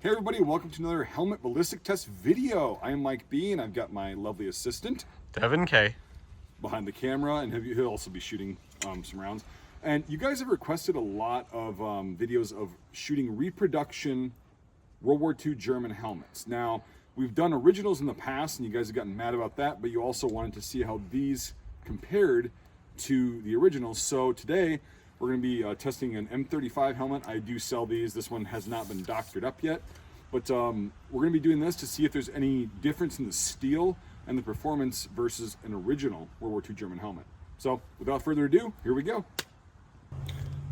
Hey everybody, welcome to another helmet ballistic test video. I am Mike B and I've got my lovely assistant, Devin K, behind the camera, and he'll also be shooting some rounds. And you guys have requested a lot of videos of shooting reproduction World War II German helmets. Now, we've done originals in the past and you guys have gotten mad about that, but you also wanted to see how these compared to the originals. So today, we're going to be testing an M35 helmet. I do sell these. This one has not been doctored up yet. But we're going to be doing this to see if there's any difference in the steel and the performance versus an original World War II German helmet. So without further ado, here we go.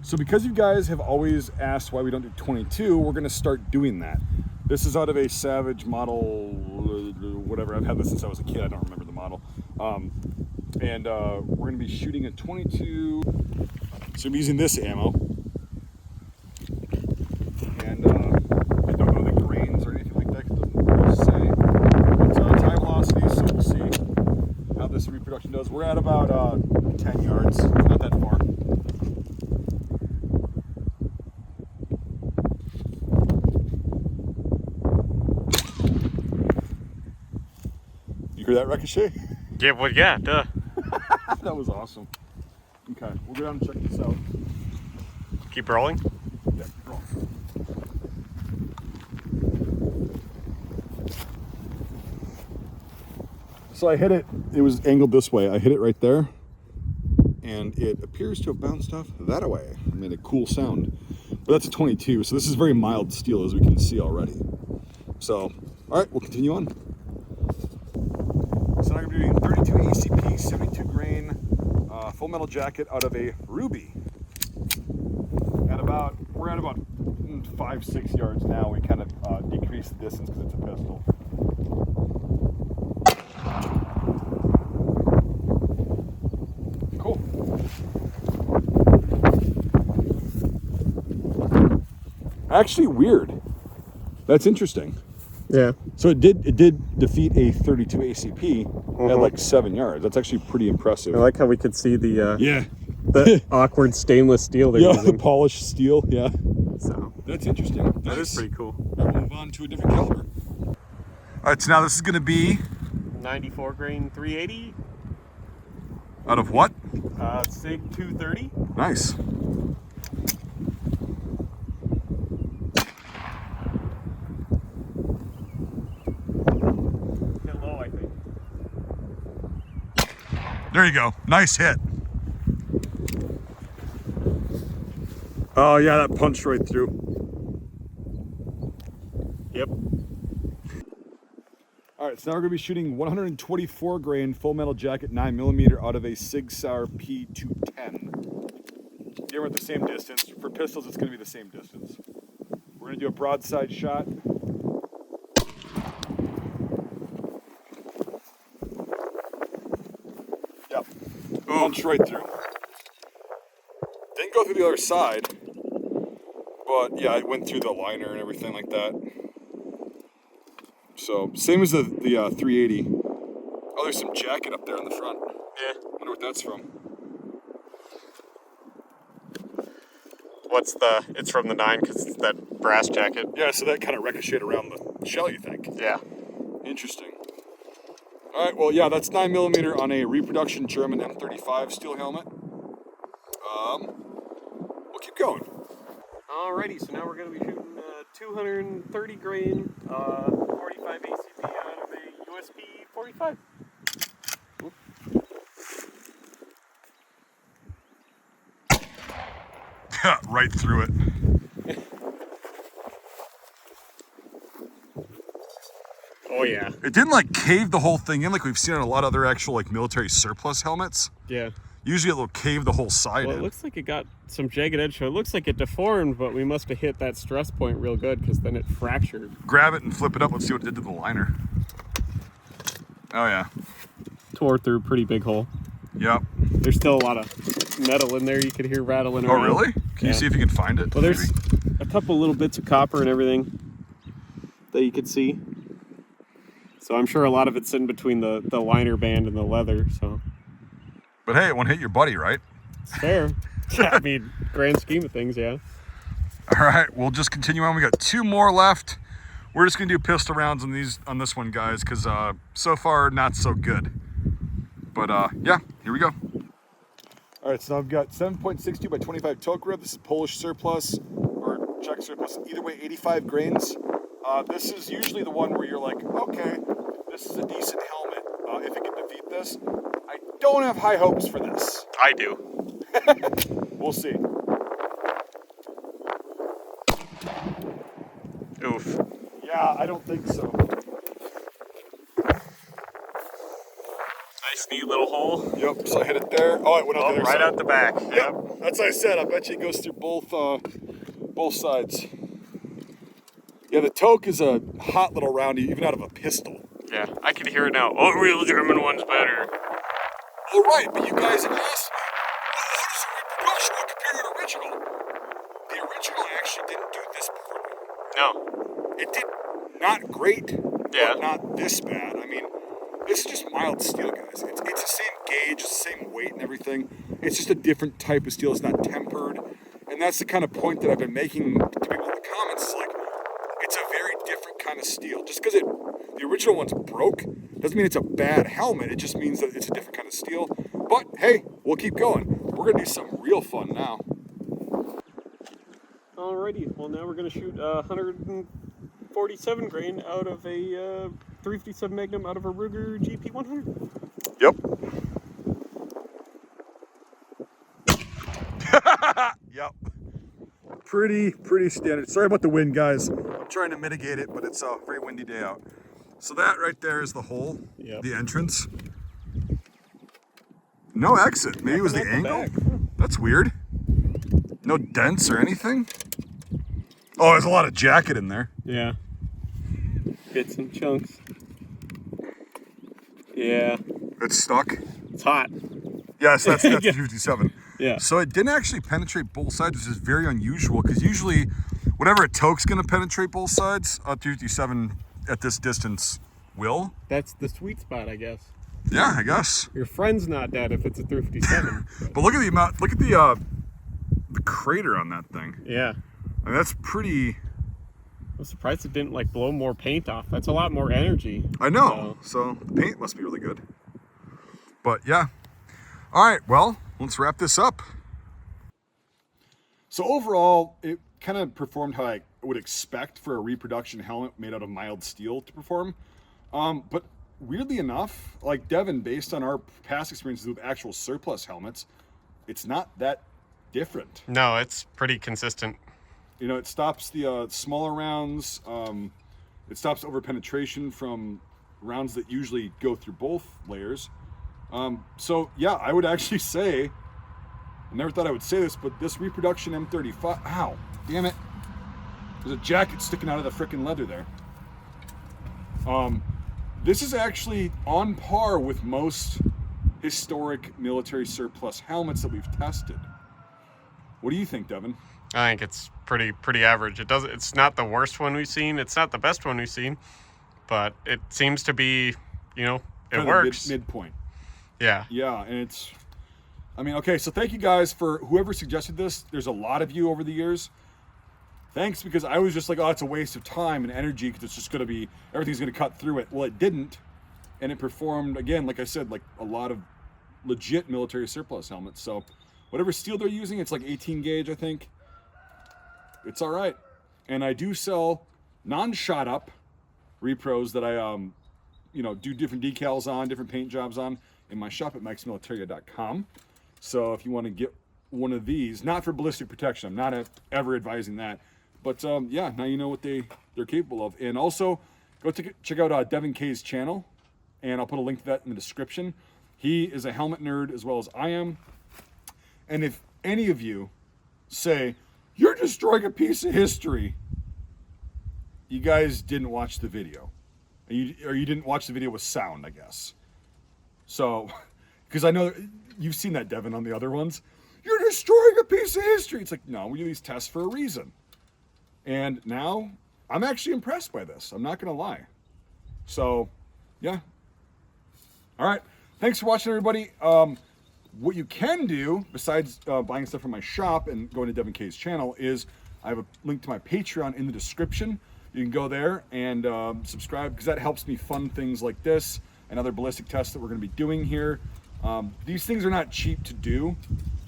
So because you guys have always asked why we don't do 22, we're going to start doing that. This is out of a Savage model, whatever. I've had this since I was a kid. I don't remember the model. We're going to be shooting a 22. So I'm using this ammo, and I don't know the grains or anything like that because it doesn't really say. But high velocity, so we'll see how this reproduction does. We're at about 10 yards, not that far. You hear that ricochet? Yeah, well, yeah, duh. That was awesome. Okay, we'll go down and check this out. Keep rolling. Yeah, keep rolling. So I hit it, it was angled this way. I hit it right there, and it appears to have bounced off that way. It made a cool sound. But that's a 22, so this is very mild steel, as we can see already. So, all right, we'll continue on. So now I'm going to be doing 32 ACP, 72 grain, full metal jacket out of a Ruby. We're at about 5-6 yards now. We kind of decreased the distance because it's a pistol. Cool. Actually, weird. That's interesting. Yeah. So it did defeat a 32 ACP at like 7 yards. That's actually pretty impressive. I like how we could see the the awkward stainless steel they're the using. polished steel. Yeah. So That's interesting. that is pretty cool. We'll move on to a different caliber. All right, so now this is going to be 94 grain 380. out of what? SIG 230. Nice. Hit low, I think. There you go. Nice hit. Oh yeah, that punched right through. Yep. All right, so now we're gonna be shooting 124 grain full metal jacket 9mm out of a Sig Sauer P210. Again, we're at the same distance. For pistols, it's gonna be the same distance. We're gonna do a broadside shot. Yep. Punched right through. Didn't go through the other side, but yeah, it went through the liner and everything like that. So, same as the 380. Oh, there's some jacket up there in the front. Yeah. Wonder what that's from. It's from the 9 because it's that brass jacket. Yeah, so that kind of ricocheted around the shell, you think? Yeah. Interesting. All right, well, yeah, that's 9mm on a reproduction German M35 steel helmet. We'll keep going. Alrighty, so now we're going to be shooting 230 grain 45 ACP out of a USP 45. Right through it. Oh yeah. It didn't like cave the whole thing in like we've seen on a lot of other actual like military surplus helmets. Yeah. Usually it'll cave the whole side Well, in. it looks like it got some jagged edge, so it looks like it deformed, but we must have hit that stress point real good because then it fractured. Grab it and flip it up. Let's see what it did to the liner. Oh yeah. Tore through a pretty big hole. Yep. There's still a lot of metal in there you could hear rattling Oh around. really? Can you see if you can find it? Well, there's maybe? a couple little bits of copper and everything that you could see. So I'm sure a lot of it's in between the liner band and the leather, so. But hey, it won't hit your buddy, right? It's fair. I mean, grand scheme of things, yeah. All right, we'll just continue on. We got two more left. we're just gonna do pistol rounds on this one, guys, because so far not so good. But yeah, here we go. All right, so I've got 7.62 by 25 choke rib. This is Polish surplus or Czech surplus. Either way, 85 grains. This is usually the one where you're like, okay, this is a decent helmet. If it can defeat this, I don't have high hopes for this. I do. We'll see. Oof. Yeah, I don't think so. Nice neat little hole. Yep, so I hit it there. Oh, it went out the other right side. out the back. Yep, that's what I said. I bet you it goes through both sides. Yeah, the toke is a hot little round, even out of a pistol. Yeah, I can hear it now. Oh, real German one's better. Oh, right, but you guys have asked me, well, how does a reproduction one compare to an original? The original actually didn't do this poorly. No. It did not great, Yeah. but not this bad. I mean, this is just mild steel, guys. It's the same gauge, it's the same weight and everything. It's just a different type of steel. It's not tempered. And that's the kind of point that I've been making to people in the comments. It's like, it's a very different kind of steel. Just because the original one's broke doesn't mean it's a bad helmet. It just means that it's a different kind of steel. But hey, we'll keep going. We're gonna do something real fun now. Alrighty, well now we're gonna shoot 147 grain out of a 357 Magnum out of a Ruger GP100. Yep. Yep. Pretty standard. Sorry about the wind, guys. I'm trying to mitigate it, but it's a very windy day out. So that right there is the hole, Yep. the entrance. No exit. Maybe it was the angle. That's weird. No dents or anything. Oh, there's a lot of jacket in there. Yeah. Bits and chunks. Yeah. It's stuck. It's hot. Yes, that's Yeah. 57. Yeah. So it didn't actually penetrate both sides, which is very unusual because usually whatever a toke's going to penetrate both sides, a 357 at this distance will. That's the sweet spot, I guess. Yeah, I guess. Your friend's not dead if it's a 357. But look at the amount, look at the crater on that thing. Yeah. I mean, that's pretty. I'm surprised it didn't like blow more paint off. That's a lot more energy. I know. So the paint must be really good. But yeah. All right, well, let's wrap this up. So overall, it kind of performed how I would expect for a reproduction helmet made out of mild steel to perform. But weirdly enough, like Devin, based on our past experiences with actual surplus helmets, it's not that different. No, it's pretty consistent. You know, it stops the smaller rounds. It stops over penetration from rounds that usually go through both layers. So yeah, I would actually say, I never thought I would say this, but this reproduction M35, ow, damn it. There's a jacket sticking out of the frickin' leather there. This is actually on par with most historic military surplus helmets that we've tested. What do you think, Devin? I think it's pretty average. It's not the worst one we've seen. It's not the best one we've seen, but it seems to be, it Kind of works. Midpoint. Yeah. Yeah, and it's, I mean, okay, so thank you guys for whoever suggested this. There's a lot of you over the years. Thanks, because I was just like, oh, it's a waste of time and energy because it's just going to be, everything's going to cut through it. Well, it didn't, and it performed, again, like I said, like a lot of legit military surplus helmets. So whatever steel they're using, it's like 18 gauge, I think. It's all right. And I do sell non-shot up repros that I, do different decals on, different paint jobs on in my shop at mikesmilitaria.com. So if you want to get one of these, not for ballistic protection, I'm not ever advising that, but yeah, now you know what they're capable of. And also go check out Devin K's channel, and I'll put a link to that in the description. He is a helmet nerd as well as I am. And if any of you say, you're destroying a piece of history, you guys didn't watch the video. Or you didn't watch the video with sound, I guess. So, because I know you've seen that, Devin, on the other ones. You're destroying a piece of history. It's like, no, we do these tests for a reason. And now, I'm actually impressed by this. I'm not going to lie. So, yeah. All right. Thanks for watching, everybody. What you can do, besides buying stuff from my shop and going to Devin K's channel, is I have a link to my Patreon in the description. you can go there and subscribe, because that helps me fund things like this and other ballistic tests that we're going to be doing here. These things are not cheap to do.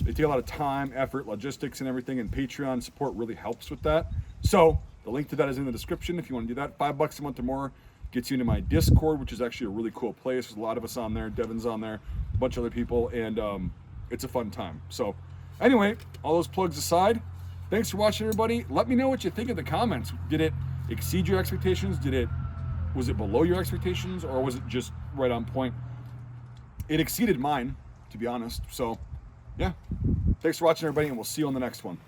They take a lot of time, effort, logistics, and everything, and Patreon support really helps with that. So the link to that is in the description if you want to do that. $5 a month or more gets you into my Discord, which is actually a really cool place. There's a lot of us on there. Devin's on there, a bunch of other people, and it's a fun time. So anyway, all those plugs aside, thanks for watching, everybody. Let me know what you think in the comments. Did it exceed your expectations? Was it below your expectations, or was it just right on point? It exceeded mine, to be honest. So yeah, thanks for watching, everybody, and we'll see you on the next one.